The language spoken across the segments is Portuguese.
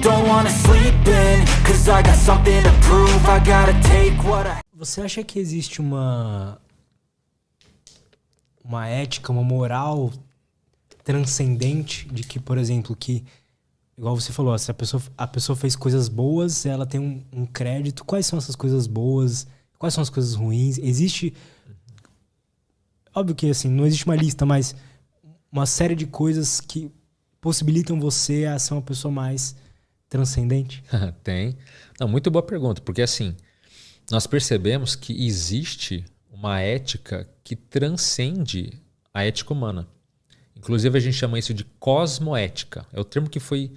don't wanna sleep in, 'cause I got something to prove. I gotta take what I... Você acha que existe uma ética, uma moral transcendente de que, por exemplo, que, igual você falou, se a pessoa fez coisas boas, ela tem um crédito. Quais são essas coisas boas? Quais são as coisas ruins? Existe... Óbvio que, assim, não existe uma lista, mas uma série de coisas que possibilitam você a ser uma pessoa mais transcendente? Tem. Não, muito boa pergunta, porque assim, nós percebemos que existe uma ética que transcende a ética humana. Inclusive a gente chama isso de cosmoética. É o termo que foi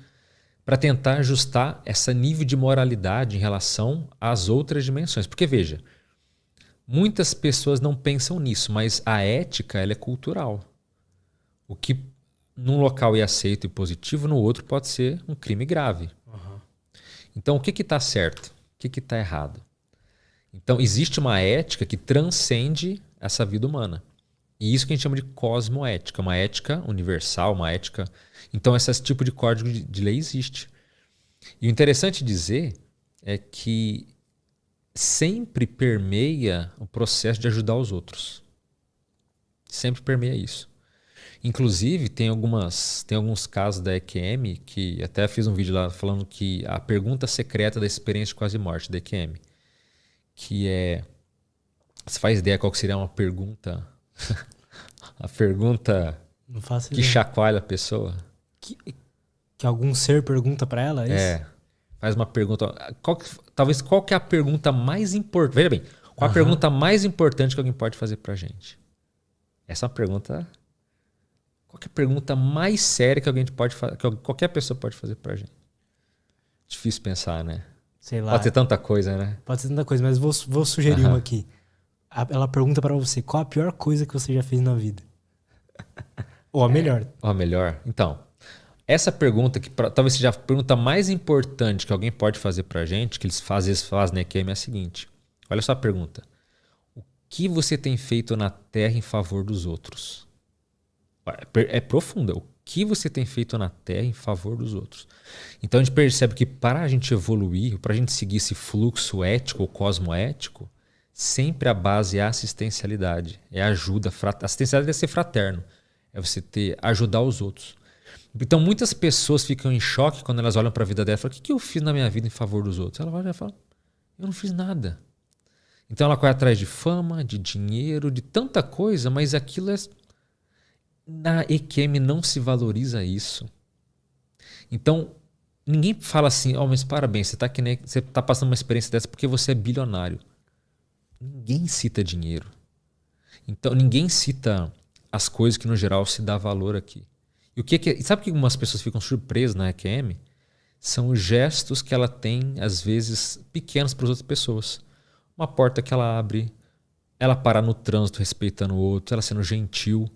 para tentar ajustar esse nível de moralidade em relação às outras dimensões. Porque veja, muitas pessoas não pensam nisso, mas a ética ela é cultural. O que num local é aceito e positivo, no outro pode ser um crime grave. Uhum. Então, o que está certo? O que está errado? Então, existe uma ética que transcende essa vida humana. E isso que a gente chama de cosmoética, uma ética universal, uma ética... Então, esse tipo de código de lei existe. E o interessante dizer é que sempre permeia o processo de ajudar os outros. Sempre permeia isso. Inclusive, tem alguns casos da EQM, que até fiz um vídeo lá falando que a pergunta secreta da experiência de quase morte da EQM, que é... Você faz ideia qual que seria uma pergunta... a pergunta Não faço que ideia. chacoalha a pessoa? Que algum ser pergunta pra ela? É isso? Faz uma pergunta... Talvez qual que é a pergunta mais importante... Veja bem, qual a pergunta mais importante que alguém pode fazer pra gente? Essa é uma pergunta... Qual que é a pergunta mais séria que alguém pode fazer, que qualquer pessoa pode fazer pra gente? Difícil pensar, né? Sei lá. Pode ser tanta coisa, né? Pode ser tanta coisa, mas vou sugerir uma aqui. Ela pergunta pra você, qual a pior coisa que você já fez na vida? Ou a melhor. Ou a melhor? Então, essa pergunta, que talvez seja a pergunta mais importante que alguém pode fazer pra gente, que eles fazem na EQM, é a seguinte. Olha só a pergunta. O que você tem feito na Terra em favor dos outros? É profunda. O que você tem feito na Terra em favor dos outros? Então a gente percebe que para a gente evoluir, para a gente seguir esse fluxo ético ou cosmoético, sempre a base é a assistencialidade, é a ajuda. Assistencialidade é ser fraterno, é você ajudar os outros. Então muitas pessoas ficam em choque quando elas olham para a vida dela e falam: o que eu fiz na minha vida em favor dos outros? Ela vai e fala: eu não fiz nada. Então ela corre atrás de fama, de dinheiro, de tanta coisa, mas aquilo é... Na EQM não se valoriza isso. Então, ninguém fala assim: mas parabéns, você está passando uma experiência dessa porque você é bilionário. Ninguém cita dinheiro. Então, ninguém cita as coisas que no geral se dá valor aqui. E o que é, sabe que algumas pessoas ficam surpresas na EQM? São os gestos que ela tem, às vezes, pequenos para as outras pessoas. Uma porta que ela abre, ela parar no trânsito respeitando o outro, ela sendo gentil.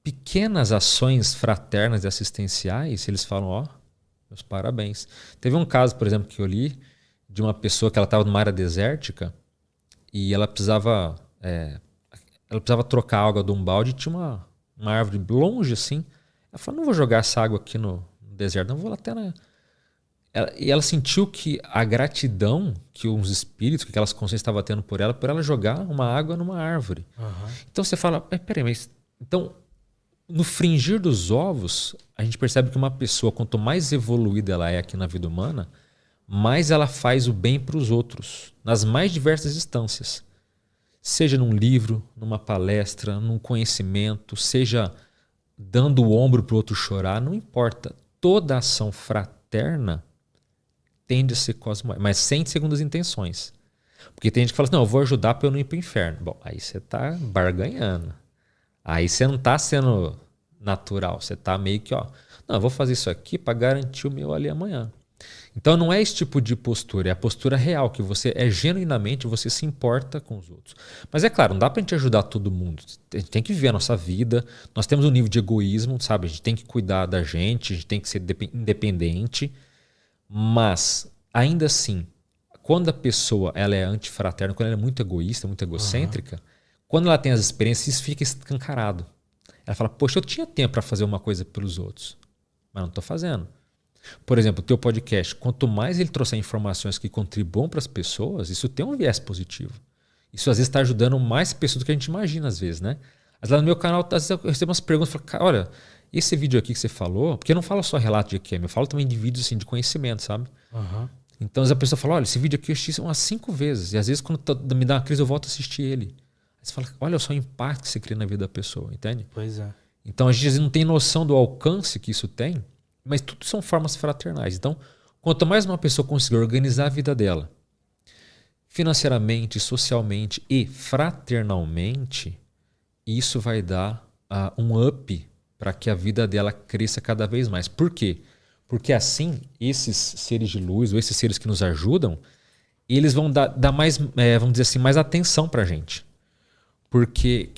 Pequenas ações fraternas e assistenciais, eles falam: meus parabéns. Teve um caso, por exemplo, que eu li de uma pessoa que ela estava numa área desértica e ela precisava trocar a água de um balde e tinha uma árvore longe assim. Ela falou: não vou jogar essa água aqui no deserto, não vou lá até na... E ela sentiu que a gratidão que uns espíritos, que aquelas consciências estavam tendo por ela jogar uma água numa árvore. Então você fala: peraí, mas... Então... No fringir dos ovos, a gente percebe que uma pessoa, quanto mais evoluída ela é aqui na vida humana, mais ela faz o bem para os outros, nas mais diversas instâncias. Seja num livro, numa palestra, num conhecimento, seja dando o ombro para o outro chorar, não importa. Toda ação fraterna tende a ser cosmoética, mas sem segundas intenções. Porque tem gente que fala assim: não, eu vou ajudar para eu não ir para o inferno. Bom, aí você está barganhando. Aí você não está sendo natural, você está meio que, não, eu vou fazer isso aqui para garantir o meu ali amanhã. Então não é esse tipo de postura, é a postura real, que você genuinamente, você se importa com os outros. Mas é claro, não dá para a gente ajudar todo mundo, a gente tem que viver a nossa vida, nós temos um nível de egoísmo, sabe? A gente tem que cuidar da gente, a gente tem que ser independente, mas ainda assim, quando a pessoa ela é antifraterna, quando ela é muito egoísta, muito egocêntrica, quando ela tem as experiências, isso fica escancarado. Ela fala: poxa, eu tinha tempo para fazer uma coisa pelos outros, mas não estou fazendo. Por exemplo, o teu podcast, quanto mais ele trouxer informações que contribuam para as pessoas, isso tem um viés positivo. Isso às vezes está ajudando mais pessoas do que a gente imagina, às vezes, né? Mas lá no meu canal, às vezes eu recebo umas perguntas, falo, cara, olha, esse vídeo aqui que você falou, porque eu não falo só relato de EQM, eu falo também de vídeos assim, de conhecimento, sabe? Uhum. Então, às vezes a pessoa fala, olha, esse vídeo aqui eu assisti umas 5 vezes. E às vezes, quando me dá uma crise, eu volto a assistir ele. Aí você fala, olha só o impacto que você cria na vida da pessoa, entende? Pois é. Então, a gente às vezes não tem noção do alcance que isso tem, mas tudo são formas fraternais. Então, quanto mais uma pessoa conseguir organizar a vida dela, financeiramente, socialmente e fraternalmente, isso vai dar um up para que a vida dela cresça cada vez mais. Por quê? Porque assim, esses seres de luz, ou esses seres que nos ajudam, eles vão dar mais, vamos dizer assim, mais atenção para a gente. Porque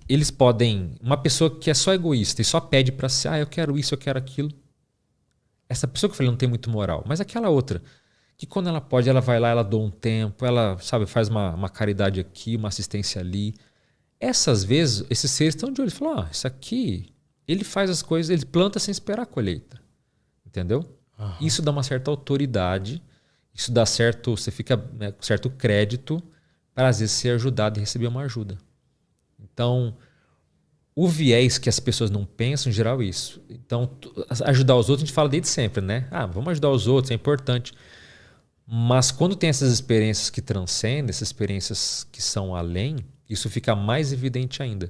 eles podem... Uma pessoa que é só egoísta e só pede para si, eu quero isso, eu quero aquilo. Essa pessoa que eu falei não tem muito moral. Mas aquela outra, que quando ela pode, ela vai lá, ela doa um tempo, ela, sabe, faz uma caridade aqui, uma assistência ali. Essas vezes, esses seres estão de olho. Eles falam, isso aqui, ele faz as coisas, ele planta sem esperar a colheita. Entendeu? Uhum. Isso dá uma certa autoridade, isso dá certo, você fica com certo crédito para às vezes ser ajudado e receber uma ajuda. Então, o viés que as pessoas não pensam, em geral, é isso. Então, ajudar os outros, a gente fala desde sempre, né? Vamos ajudar os outros, é importante. Mas quando tem essas experiências que transcendem, essas experiências que são além, isso fica mais evidente ainda.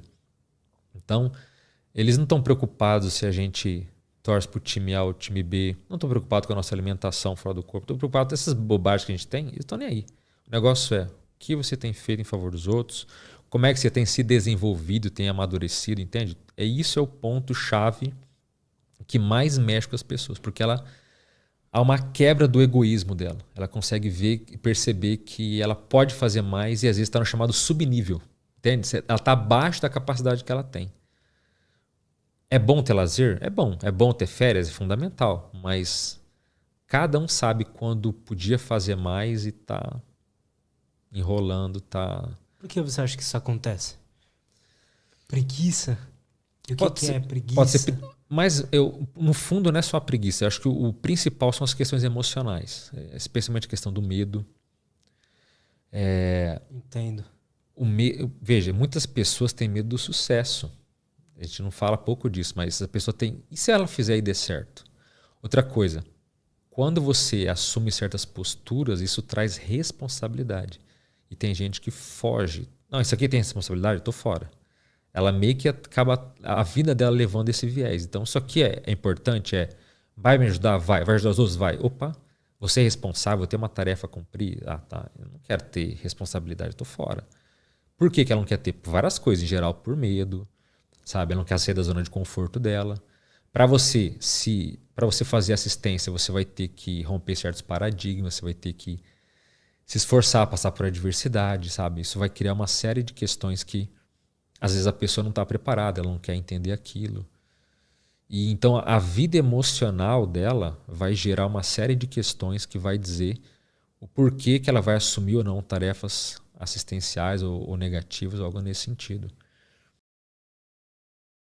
Então, eles não estão preocupados se a gente torce para o time A ou o time B. Não estou preocupado com a nossa alimentação fora do corpo. Estou preocupado com essas bobagens que a gente tem. Eles estão nem aí. O negócio é o que você tem feito em favor dos outros, como é que você tem se desenvolvido, tem amadurecido, entende? Isso é o ponto-chave que mais mexe com as pessoas, porque há uma quebra do egoísmo dela. Ela consegue ver e perceber que ela pode fazer mais e às vezes está no chamado subnível. Entende? Ela está abaixo da capacidade que ela tem. É bom ter lazer? É bom. É bom ter férias? É fundamental. Mas cada um sabe quando podia fazer mais e tá enrolando, tá... Por que você acha que isso acontece? Preguiça? E o que é preguiça? Pode ser, mas no fundo não é só a preguiça. Eu acho que o principal são as questões emocionais. Especialmente a questão do medo. Entendo. Veja, muitas pessoas têm medo do sucesso. A gente não fala pouco disso, mas a pessoa tem... E se ela fizer e der certo? Outra coisa, quando você assume certas posturas, isso traz responsabilidade. E tem gente que foge. Não, isso aqui tem responsabilidade? Eu tô fora. Ela meio que acaba a vida dela levando esse viés. Então, isso aqui é importante, vai me ajudar? Vai ajudar os outros? Vai. Opa, você é responsável, eu tenho uma tarefa a cumprir? Tá, eu não quero ter responsabilidade, eu tô fora. Por que ela não quer ter? Por várias coisas, em geral, por medo. Sabe? Ela não quer sair da zona de conforto dela. Para você fazer assistência, você vai ter que romper certos paradigmas, você vai ter que se esforçar, passar por adversidade, sabe? Isso vai criar uma série de questões que às vezes a pessoa não está preparada, ela não quer entender aquilo. E então a vida emocional dela vai gerar uma série de questões que vai dizer o porquê que ela vai assumir ou não tarefas assistenciais ou negativas, ou algo nesse sentido.